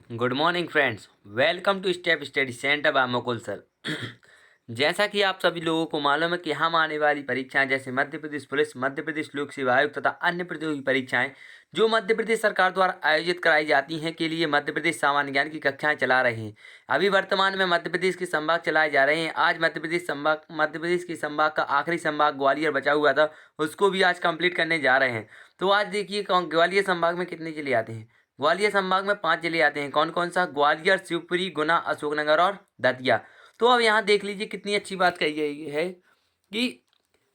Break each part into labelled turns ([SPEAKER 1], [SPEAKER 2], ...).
[SPEAKER 1] Good morning friends, welcome to step study centre by Mukul sir. जैसा कि आप सभी लोगों को मालूम है कि हम आने वाली परीक्षाएं जैसे मध्य प्रदेश पुलिस, मध्य प्रदेश लोक सेवा आयोग तथा अन्य प्रतियोगी परीक्षाएं जो मध्य प्रदेश सरकार द्वारा आयोजित कराई जाती हैं के लिए मध्य प्रदेश सामान्य ज्ञान की कक्षाएं चला रहे हैं। अभी वर्तमान में मध्य प्रदेश के संभाग चलाए जा रहे हैं। आज मध्य प्रदेश के संभाग का आखिरी संभाग ग्वालियर बचा हुआ था, उसको भी आज कंप्लीट करने जा रहे हैं। तो आज देखिए ग्वालियर संभाग में कितने जिले आते हैं। ग्वालियर संभाग में 5 जिले आते हैं। कौन कौन सा? ग्वालियर, शिवपुरी, गुना, अशोकनगर और दतिया। तो अब यहाँ देख लीजिए कितनी अच्छी बात कही गई है कि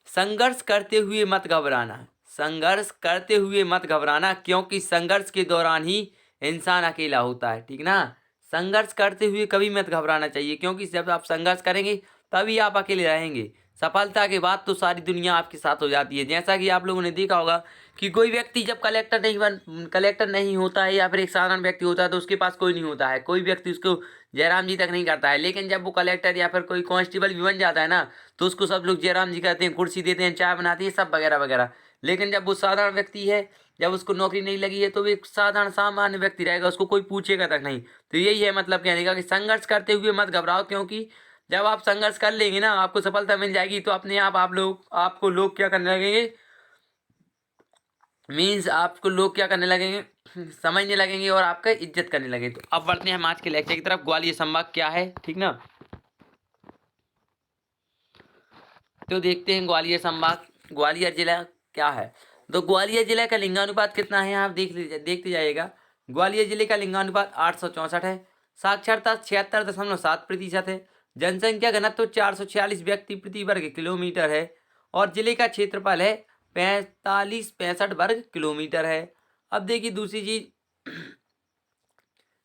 [SPEAKER 1] संघर्ष करते हुए मत घबराना, संघर्ष करते हुए मत घबराना, क्योंकि संघर्ष के दौरान ही इंसान अकेला होता है। ठीक ना? संघर्ष करते हुए कभी मत घबराना चाहिए, क्योंकि जब आप संघर्ष करेंगे तभी आप अकेले रहेंगे। सफलता के बाद तो सारी दुनिया आपके साथ हो जाती है। जैसा कि आप लोगों ने देखा होगा कि कोई व्यक्ति जब कलेक्टर नहीं होता है या फिर एक साधारण व्यक्ति होता है तो उसके पास कोई नहीं होता है, कोई व्यक्ति उसको जयराम जी तक नहीं करता है। लेकिन जब वो कलेक्टर या फिर कोई कांस्टेबल भी बन जाता है ना, तो उसको सब लोग जयराम जी कहते हैं, कुर्सी देते हैं, चाय बनाते हैं, सब वगैरह वगैरह। लेकिन जब वो साधारण व्यक्ति है, जब उसको नौकरी नहीं लगी है, तो वो एक साधारण सामान्य व्यक्ति रहेगा, उसको कोई पूछेगा तक नहीं। तो यही है मतलब कहने का कि संघर्ष करते हुए मत घबराओ, क्योंकि जब आप संघर्ष कर लेंगे ना, आपको सफलता मिल जाएगी, तो अपने आप आपको लोग क्या करने लगेंगे, मीन्स आपको लोग क्या करने लगेंगे, समझने लगेंगे और आपका इज्जत करने लगेंगे। तो अब बढ़ते हैं हम आज के लेक्चर की तरफ। ग्वालियर संभाग क्या है, ठीक ना? तो देखते हैं ग्वालियर संभाग, ग्वालियर जिला क्या है। तो ग्वालियर जिले का लिंगानुपात कितना है, आप देखते जाइएगा। ग्वालियर जिले का लिंगानुपात 864 है। साक्षरता 76.7% है। जनसंख्या घनत्व 446 व्यक्ति प्रति वर्ग किलोमीटर है। और जिले का क्षेत्रफल है 65 वर्ग किलोमीटर है। अब देखिए दूसरी चीज,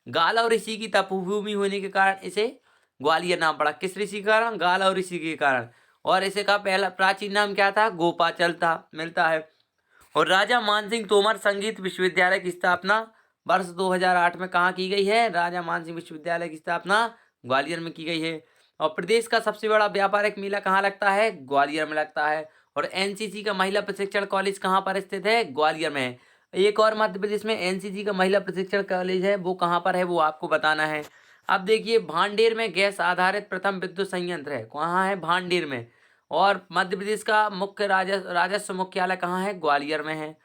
[SPEAKER 1] गाला और ऋषि की तपोभूमि होने के कारण इसे ग्वालियर नाम पड़ा। किस ऋषि के कारण? गाला और ऋषि के कारण। और इसे का पहला प्राचीन नाम क्या था? गोपाचल था, मिलता है। और राजा मानसिंह तोमर संगीत विश्वविद्यालय की स्थापना वर्ष 2008 में कहाँ की गई है? राजा मानसिंह विश्वविद्यालय की स्थापना ग्वालियर में की गई है। और प्रदेश का सबसे बड़ा व्यापारिक मेला कहाँ लगता है? ग्वालियर में लगता है। और एनसीसी का महिला प्रशिक्षण कॉलेज कहाँ पर स्थित है? ग्वालियर में है। एक और मध्य प्रदेश में एनसीसी का महिला प्रशिक्षण कॉलेज है, वो कहाँ पर है वो आपको बताना है। अब देखिए भांडेर में गैस आधारित प्रथम विद्युत संयंत्र है, कहाँ है? भांडेर में। और मध्य प्रदेश का मुख्य राजस्व मुख्यालय कहाँ है? ग्वालियर में है।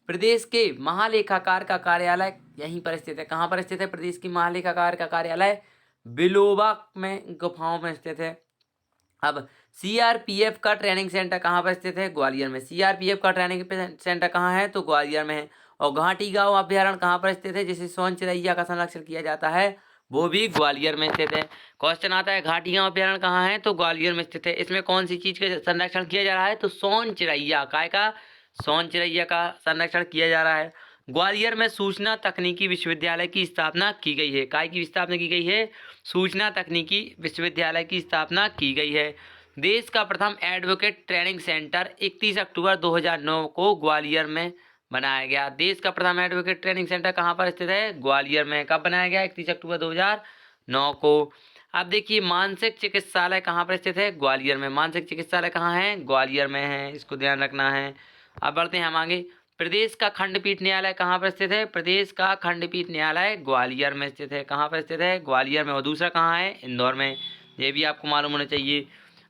[SPEAKER 1] प्रदेश के महालेखाकार का कार्यालय यहीं पर स्थित है। कहाँ पर स्थित है प्रदेश की महालेखाकार का कार्यालय? बिलोबा में गुफाओं में स्थित है। अब सीआरपीएफ का ट्रेनिंग सेंटर कहाँ पर स्थित है? ग्वालियर में। सीआरपीएफ का ट्रेनिंग सेंटर कहाँ है? तो ग्वालियर में है। और घाटी गांव अभ्यारण्य कहाँ पर स्थित है, जिसे सोन चिरैया का संरक्षण किया जाता है? वो भी ग्वालियर में स्थित है। क्वेश्चन आता है घाटी गांव अभ्यारण्य कहाँ है? तो ग्वालियर में स्थित है। इसमें कौन सी चीज का संरक्षण किया जा रहा है? तो सोन चिरैया काय का, सोन चिरैया का संरक्षण किया जा रहा है। ग्वालियर में सूचना तकनीकी विश्वविद्यालय की स्थापना की गई है। काय की स्थापना की गई है? सूचना तकनीकी विश्वविद्यालय की स्थापना की गई है। देश का प्रथम एडवोकेट ट्रेनिंग सेंटर 31 अक्टूबर 2009 को ग्वालियर में बनाया गया। देश का प्रथम एडवोकेट ट्रेनिंग सेंटर कहाँ पर स्थित है? ग्वालियर में। कब बनाया गया? 31 अक्टूबर 2009 को। अब देखिए मानसिक चिकित्सालय कहाँ पर स्थित है? ग्वालियर में। मानसिक चिकित्सालय कहाँ है? ग्वालियर में है, इसको ध्यान रखना है। अब बढ़ते हैं हम आगे। प्रदेश का खंडपीठ न्यायालय कहाँ पर स्थित है? प्रदेश का खंडपीठ न्यायालय ग्वालियर में स्थित है। कहाँ पर स्थित है? ग्वालियर में। और दूसरा कहाँ है? इंदौर में। ये भी आपको मालूम होना चाहिए।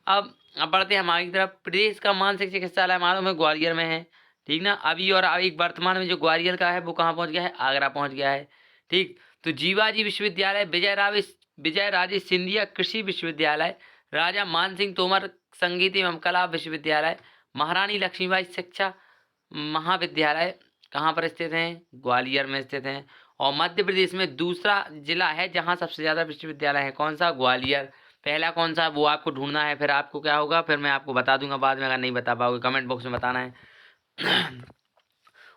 [SPEAKER 1] अब बढ़ते हैं हम आगे की तरफ। प्रदेश का मानसिक चिकित्सालय मालूम है ग्वालियर में है, ठीक ना? अभी और एक वर्तमान में जो ग्वालियर का है वो कहाँ पहुँच गया है? आगरा पहुँच गया है, ठीक। तो जीवाजी विश्वविद्यालय, विजय राजे सिंधिया कृषि विश्वविद्यालय, राजा मानसिंह तोमर संगीत एवं कला विश्वविद्यालय, महारानी लक्ष्मीबाई शिक्षा महाविद्यालय कहाँ पर स्थित हैं? ग्वालियर में स्थित हैं। और मध्य प्रदेश में दूसरा जिला है जहाँ सबसे ज़्यादा विश्वविद्यालय है, कौन सा? ग्वालियर। पहला कौन सा वो आपको ढूंढना है, फिर आपको क्या होगा, फिर मैं आपको बता दूंगा बाद में। अगर नहीं बता पाओगे कमेंट बॉक्स में बताना है।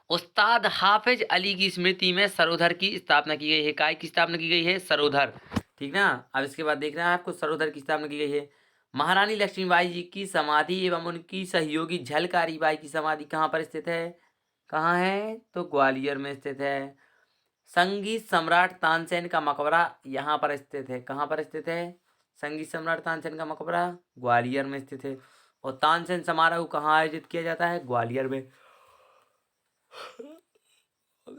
[SPEAKER 1] उस्ताद हाफिज अली की स्मृति में सरोधर की स्थापना की गई है। काय की स्थापना की गई है? सरोधर, ठीक ना? अब इसके बाद देखना है आपको, सरोधर की स्थापना की गई है। महारानी लक्ष्मीबाई जी की समाधि एवं उनकी सहयोगी झलकारी बाई की समाधि कहाँ पर स्थित है? कहाँ है? तो ग्वालियर में स्थित है। संगीत सम्राट तानसेन का मकबरा यहाँ पर स्थित है। कहाँ पर स्थित है? संगीत सम्राट तानसेन का मकबरा ग्वालियर में स्थित है। और तानसेन समारोह कहाँ आयोजित किया जाता है? ग्वालियर में।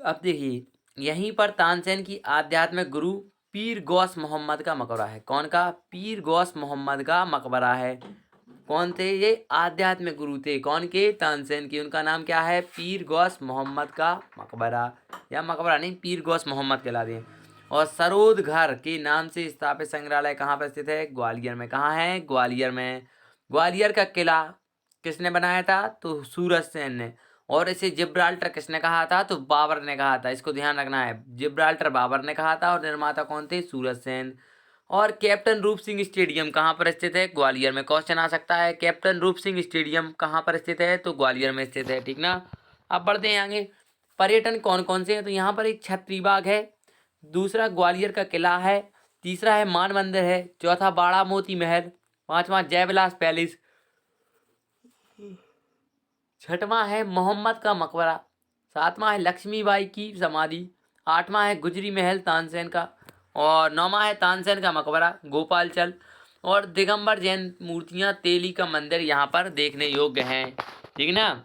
[SPEAKER 1] अब देखिए यहीं पर तानसेन की आध्यात्मिक गुरु पीर गौस मोहम्मद का मकबरा है। कौन का? पीर गौस मोहम्मद का मकबरा है। कौन थे ये? आध्यात्मिक गुरु थे। कौन के? तानसेन की। उनका नाम क्या है? पीर गौस मोहम्मद का मकबरा, या मकबरा नहीं, पीर गौस मोहम्मद कहलाते हैं। और सरोद घर के नाम से स्थापित संग्रहालय कहाँ पर स्थित है? ग्वालियर में। कहाँ है? ग्वालियर में। ग्वालियर का किला किसने बनाया था? तो सूरज सेन ने। और इसे जिब्राल्टर किसने कहा था? तो बाबर ने कहा था। इसको ध्यान रखना है, जिब्राल्टर बाबर ने कहा था और निर्माता कौन थे? सूरज सेन। और कैप्टन रूप सिंह स्टेडियम कहाँ पर स्थित है? ग्वालियर में। क्वेश्चन आ सकता है, कैप्टन रूप सिंह स्टेडियम कहाँ पर स्थित है? तो ग्वालियर में स्थित है। ठीक ना। अब बढ़ते हैं आगे। पर्यटन कौन कौन से हैं? तो यहाँ पर एक छतरी बाग है, दूसरा ग्वालियर का किला है, तीसरा है मान मंदिर है, चौथा बाड़ा मोती महल, पांचवा जयविलास पैलेस, छठवां है मोहम्मद का मकबरा, सातवां है लक्ष्मीबाई की समाधि, आठवां है गुजरी महल तानसेन का, और नौवां है तानसेन का मकबरा गोपालचल, और दिगंबर जैन मूर्तियां तेली का मंदिर यहाँ पर देखने योग्य हैं। ठीक ना।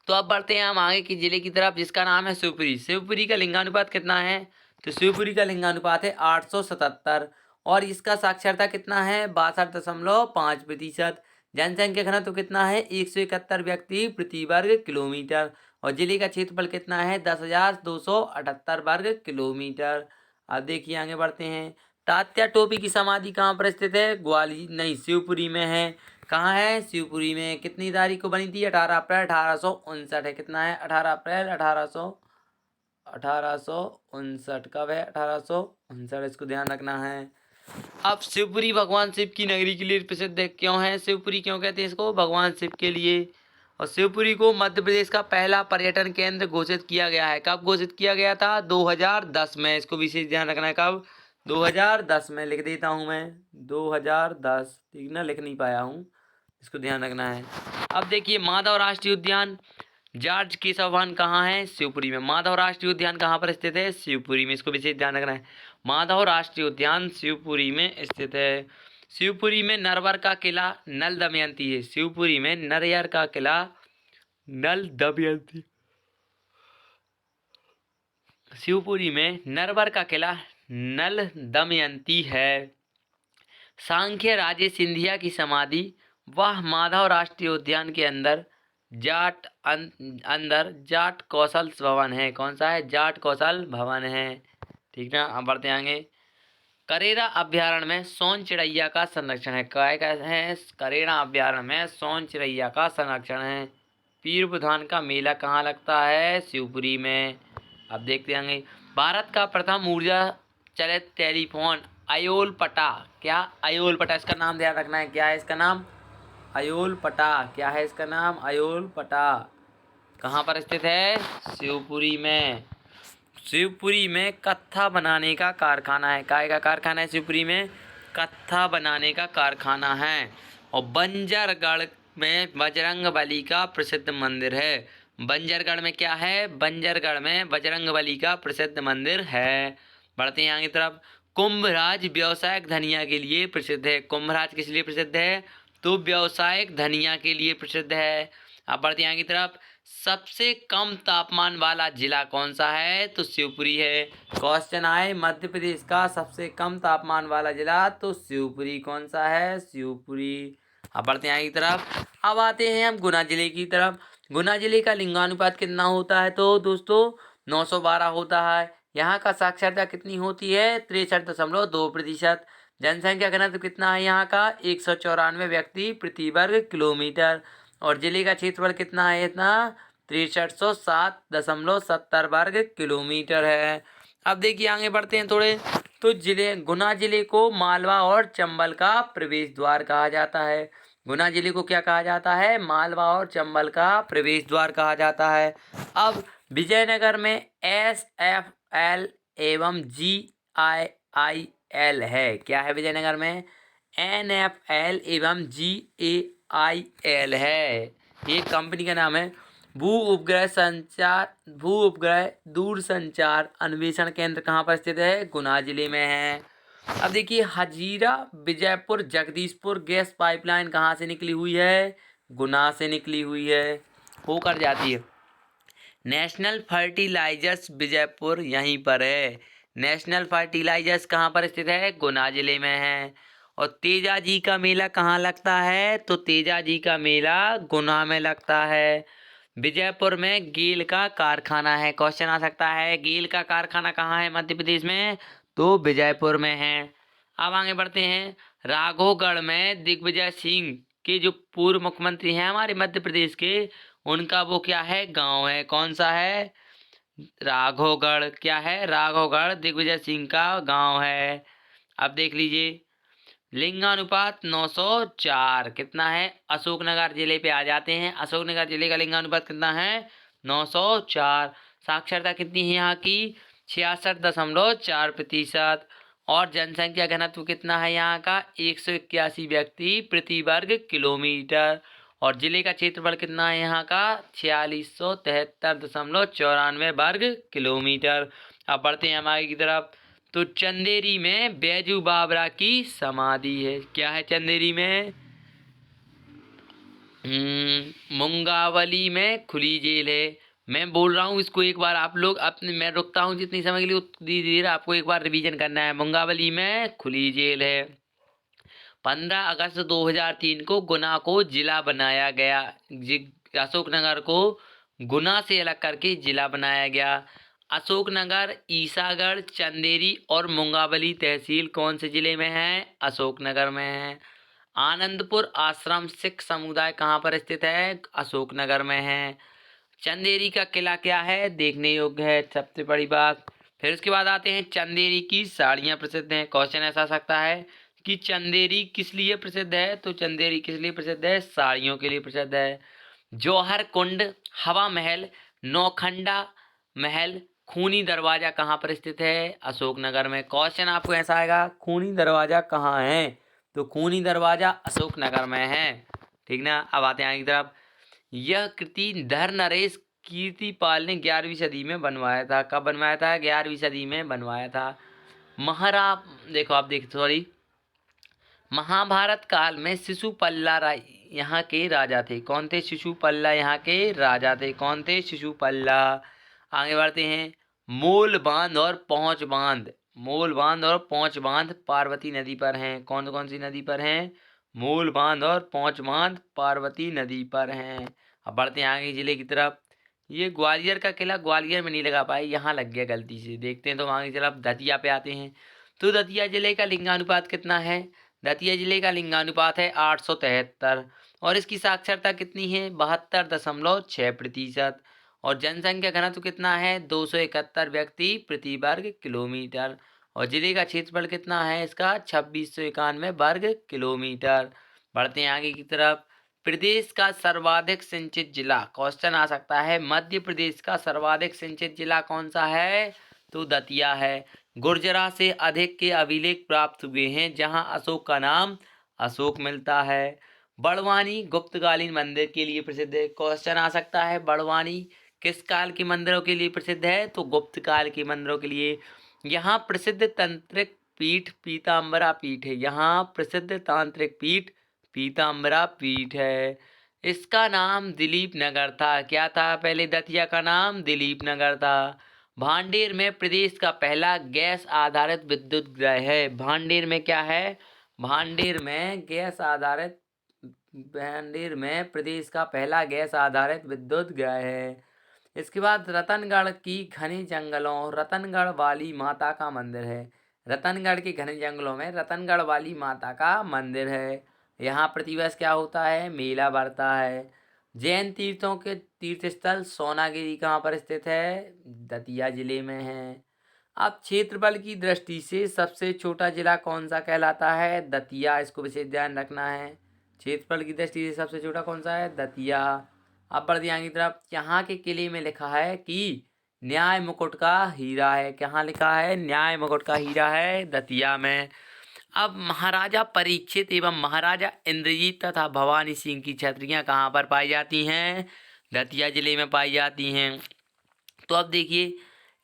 [SPEAKER 1] तो अब बढ़ते हैं हम आगे की जिले की तरफ, जिसका नाम है शिवपुरी। शिवपुरी का लिंगानुपात कितना है? तो शिवपुरी का लिंगानुपात है 877, और इसका साक्षरता कितना है? 62.5%। जनसंख्या घनत्व कितना है? 171 व्यक्ति प्रति वर्ग किलोमीटर। और जिले का क्षेत्रफल कितना है? 10,278 वर्ग किलोमीटर। अब देखिए आगे बढ़ते हैं। तात्या टोपी की समाधि कहाँ पर स्थित है? ग्वालियर नहीं, शिवपुरी में है। कहाँ है? शिवपुरी में। कितनी तारीख को बनी थी? 18 अप्रैल 1859 है। कितना है? 18 अप्रैल 1859। कब है? 1859। इसको ध्यान रखना है। अब शिवपुरी भगवान शिव की नगरी के लिए प्रसिद्ध है। क्यों है शिवपुरी? क्यों कहते हैं इसको? भगवान शिव के लिए। और शिवपुरी को मध्य प्रदेश का पहला पर्यटन केंद्र घोषित किया गया है। कब घोषित किया गया था? 2010 में। इसको विशेष ध्यान रखना है। कब? 2010 में। लिख देता हूँ मैं 2010। ठीक ना, लिख नहीं पाया हूँ, इसको ध्यान रखना है। अब देखिए माधव राष्ट्रीय उद्यान जॉर्ज केशव वन कहाँ है? शिवपुरी में। माधव राष्ट्रीय उद्यान कहाँ पर स्थित है? शिवपुरी में। इसको विशेष ध्यान रखना है, माधव राष्ट्रीय उद्यान शिवपुरी में स्थित है। शिवपुरी में नरवर का किला नल दमयंती है। शिवपुरी में नरियर का किला नल दमयंती, शिवपुरी में नरवर का किला नल दमयंती है। सांख्य राजे सिंधिया की समाधि वह माधव राष्ट्रीय उद्यान के अंदर जाट कौशल भवन है। कौन सा है? जाट कौशल भवन है। ठीक ना। अब बढ़ते आगे। करेरा अभ्यारण्य में सोन चिड़ैया का संरक्षण है। काय का है? करेरा अभ्यारण्य में सोन चिड़ैया का संरक्षण है। पीर बुधान का मेला कहाँ लगता है? शिवपुरी में। अब देखते आगे। भारत का प्रथम ऊर्जा चलित टेलीफोन अयोल पटा। क्या? अयोल पटा। इसका नाम ध्यान रखना है। क्या है इसका नाम? अयोल पटा। क्या है इसका नाम? अयोल पटा। कहाँ पर स्थित है? शिवपुरी में। शिवपुरी में कत्था बनाने का कारखाना है। काय का कारखाना है? शिवपुरी में कत्था बनाने का कारखाना है। और बंजरगढ़ में बजरंगबली का प्रसिद्ध मंदिर है। बंजरगढ़ में क्या है? बंजरगढ़ में बजरंगबली का प्रसिद्ध मंदिर है। बढ़ते हैं आगे तरफ। कुंभराज व्यावसायिक धनिया के लिए प्रसिद्ध है। कुंभराज किस लिए प्रसिद्ध है? तो व्यावसायिक धनिया के लिए प्रसिद्ध है। अब बढ़ते हैं आगे तरफ। सबसे कम तापमान वाला जिला कौन सा है? तो शिवपुरी है। क्वेश्चन आए मध्य प्रदेश का सबसे कम तापमान वाला जिला, तो शिवपुरी। कौन सा है? शिवपुरी। अब बढ़ते हैं आगे की तरफ। अब आते हैं हम गुना जिले की तरफ। गुना जिले का लिंगानुपात कितना होता है? तो दोस्तों 912 होता है। यहाँ का साक्षरता कितनी होती है? 63.2%। जनसंख्या घनत्व कितना है यहाँ का? 194 व्यक्ति प्रति वर्ग किलोमीटर। और जिले का क्षेत्रफल कितना है? इतना 6307.70 वर्ग किलोमीटर है। अब देखिए आगे बढ़ते हैं थोड़े। तो गुना जिले को मालवा और चंबल का प्रवेश द्वार कहा जाता है। गुना जिले को क्या कहा जाता है? मालवा और चंबल का प्रवेश द्वार कहा जाता है। अब विजयनगर में SFL एवं GIIL है। क्या है विजयनगर में? NFL एवं GAIL है। ये कंपनी का नाम है। भू उपग्रह दूरसंचार अन्वेषण केंद्र कहाँ पर स्थित है? गुना जिले में है। अब देखिए हजीरा विजयपुर जगदीशपुर गैस पाइपलाइन कहाँ से निकली हुई है? गुना से निकली हुई है, होकर जाती है। नेशनल फर्टिलाइजर्स विजयपुर यहीं पर है। नेशनल फर्टिलाइजर्स कहाँ पर स्थित है? गुना जिले में है। और तेजा जी का मेला कहाँ लगता है? तो तेजा जी का मेला गुना में लगता है। विजयपुर में गेल का कारखाना है। क्वेश्चन आ सकता है गेल का कारखाना कहाँ है मध्य प्रदेश में? तो विजयपुर में है। अब आगे बढ़ते हैं। राघोगढ़ में दिग्विजय सिंह के जो पूर्व मुख्यमंत्री हैं हमारे मध्य प्रदेश के, उनका वो क्या है? गांव है। कौन सा है? राघोगढ़। क्या है? राघोगढ़ दिग्विजय सिंह का गांव है। अब देख लीजिए लिंगानुपात 904 कितना है? अशोकनगर जिले पे आ जाते हैं। अशोकनगर जिले का लिंगानुपात कितना है? 904। साक्षरता कितनी है यहाँ की? 66.4%। और जनसंख्या घनत्व कितना है यहाँ का? 181 व्यक्ति प्रति वर्ग किलोमीटर। और जिले का क्षेत्रफल कितना है यहाँ का? 4673.94 वर्ग किलोमीटर। अब बढ़ते हैं हम आगे की तरफ। तो चंदेरी में बैजू बावरा की समाधि है। क्या है चंदेरी में? मुंगावली में खुली जेल है। मैं बोल रहा हूँ इसको एक बार आप लोग अपने, मैं रुकता हूँ जितनी समय के लिए उतनी देर आपको एक बार रिवीजन करना है। मुंगावली में खुली जेल है। 15 अगस्त 2003 को गुना को जिला बनाया गया। अशोकनगर को गुना से अलग करके जिला बनाया गया। अशोकनगर, ईसागढ़, चंदेरी और मुंगावली तहसील कौन से जिले में है? अशोकनगर में है। आनंदपुर आश्रम सिख समुदाय कहाँ पर स्थित है? अशोकनगर में है। चंदेरी का किला क्या है? देखने योग्य है, सबसे बड़ी बात। फिर उसके बाद आते हैं चंदेरी की साड़ियाँ प्रसिद्ध हैं। क्वेश्चन ऐसा आ सकता है कि चंदेरी किस लिए प्रसिद्ध है? तो चंदेरी किस लिए प्रसिद्ध है? साड़ियों के लिए प्रसिद्ध है। जौहर कुंड, हवा महल, नौखंडा महल, खूनी दरवाजा कहाँ पर स्थित है? अशोकनगर में। क्वेश्चन आपको ऐसा आएगा खूनी दरवाजा कहाँ है? तो खूनी दरवाजा अशोकनगर में है। ठीक ना। अब आते हैं आगे की तरफ। यह कृति धर नरेश कीर्तिपाल ने 11वीं सदी में बनवाया था। कब बनवाया था? 11वीं सदी में बनवाया था। महारा देखो आप देख सॉरी महाभारत काल में शिशुपल्ला यहाँ के राजा थे। कौन थे? शिशुपल्ला यहाँ के राजा थे। कौन थे? शिशुपल्ला। आगे बढ़ते हैं। मूल बांध और पहुंच बांध, मूल बांध और पहुंच बांध पार्वती नदी पर हैं। कौन कौन सी नदी पर हैं? मूल बांध और पहुंच बांध पार्वती नदी पर हैं। अब बढ़ते हैं आगे जिले की तरफ। ये ग्वालियर का किला ग्वालियर में नहीं लगा पाए, यहाँ लग गया गलती से। देखते हैं तो आगे चला दतिया पे आते हैं। तो दतिया जिले का लिंगानुपात कितना है? दतिया जिले का लिंगानुपात है 873। और इसकी साक्षरता कितनी है? 72.6%। और जनसंख्या घनत्व कितना है? 271 व्यक्ति प्रति वर्ग किलोमीटर। और जिले का क्षेत्रफल कितना है इसका? 2691 वर्ग किलोमीटर। बढ़ते हैं आगे की तरफ। प्रदेश का सर्वाधिक सिंचित जिला। क्वेश्चन आ सकता है मध्य प्रदेश का सर्वाधिक सिंचित जिला कौन सा है? तो दतिया है। गुर्जरा से अधिक के अभिलेख प्राप्त हुए हैं जहां अशोक का नाम अशोक मिलता है। बड़वानी गुप्तकालीन मंदिर के लिए प्रसिद्ध है। क्वेश्चन आ सकता है बड़वानी किस काल के मंदिरों के लिए प्रसिद्ध है? तो गुप्त काल के मंदिरों के लिए। यहाँ प्रसिद्ध तांत्रिक पीठ पीताम्बरा पीठ है। यहाँ प्रसिद्ध तांत्रिक पीठ पीताम्बरा पीठ है। इसका नाम दिलीप नगर था। क्या था पहले? दतिया का नाम दिलीप नगर था। भांडेर में प्रदेश का पहला गैस आधारित विद्युत ग्रह है। भांडेर में क्या है? भांडेर में गैस आधारित, भांडेर में प्रदेश का पहला गैस आधारित विद्युत ग्रह है। इसके बाद रतनगढ़ की घने जंगलों रतनगढ़ वाली माता का मंदिर है। रतनगढ़ के घने जंगलों में रतनगढ़ वाली माता का मंदिर है। यहाँ प्रतिवर्ष क्या होता है? मेला बढ़ता है। जैन तीर्थों के तीर्थ स्थल सोनागिरी कहाँ पर स्थित है? दतिया जिले में है। अब क्षेत्रफल की दृष्टि से सबसे छोटा जिला कौन सा कहलाता है? दतिया। इसको विशेष ध्यान रखना है। क्षेत्रफल की दृष्टि से सबसे छोटा कौन सा है? दतिया। अब बढ़ ध्यान की तरफ। यहाँ के किले में लिखा है कि न्याय मुकुट का हीरा है। कहाँ लिखा है? न्याय मुकुट का हीरा है दतिया में। अब महाराजा परीक्षित एवं महाराजा इंद्रजीत तथा भवानी सिंह की छत्रियां कहाँ पर पाई जाती हैं? दतिया जिले में पाई जाती हैं। तो अब देखिए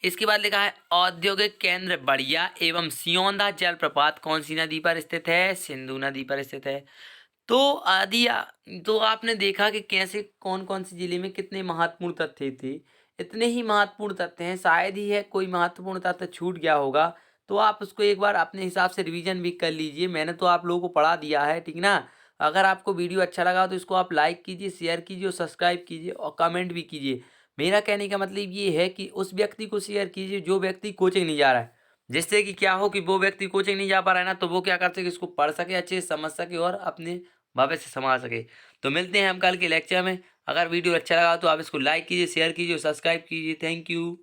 [SPEAKER 1] इसके बाद लिखा है औद्योगिक केंद्र बढ़िया एवं सियोंदा जलप्रपात कौन सी नदी पर स्थित है? सिंधु नदी पर स्थित है। तो आदि तो आपने देखा कि कैसे कौन कौन से जिले में कितने महत्वपूर्ण तथ्य थे। इतने ही महत्वपूर्ण तथ्य हैं, शायद ही है कोई महत्वपूर्ण तथ्य छूट गया होगा, तो आप उसको एक बार अपने हिसाब से रिवीजन भी कर लीजिए। मैंने तो आप लोगों को पढ़ा दिया है, ठीक ना। अगर आपको वीडियो अच्छा लगा तो इसको आप लाइक कीजिए, शेयर कीजिए और सब्सक्राइब कीजिए और कमेंट भी कीजिए। मेरा कहने का मतलब ये है कि उस व्यक्ति को शेयर कीजिए जो व्यक्ति कोचिंग नहीं जा रहा है, जिससे कि क्या हो कि वो व्यक्ति कोचिंग नहीं जा पा रहा है ना, तो वो क्या कर सके, इसको पढ़ सके, अच्छे से समझ सके और अपने भविष्य संभाल सके। तो मिलते हैं हम कल के लेक्चर में। अगर वीडियो अच्छा लगा तो आप इसको लाइक कीजिए, शेयर कीजिए और सब्सक्राइब कीजिए। Thank you.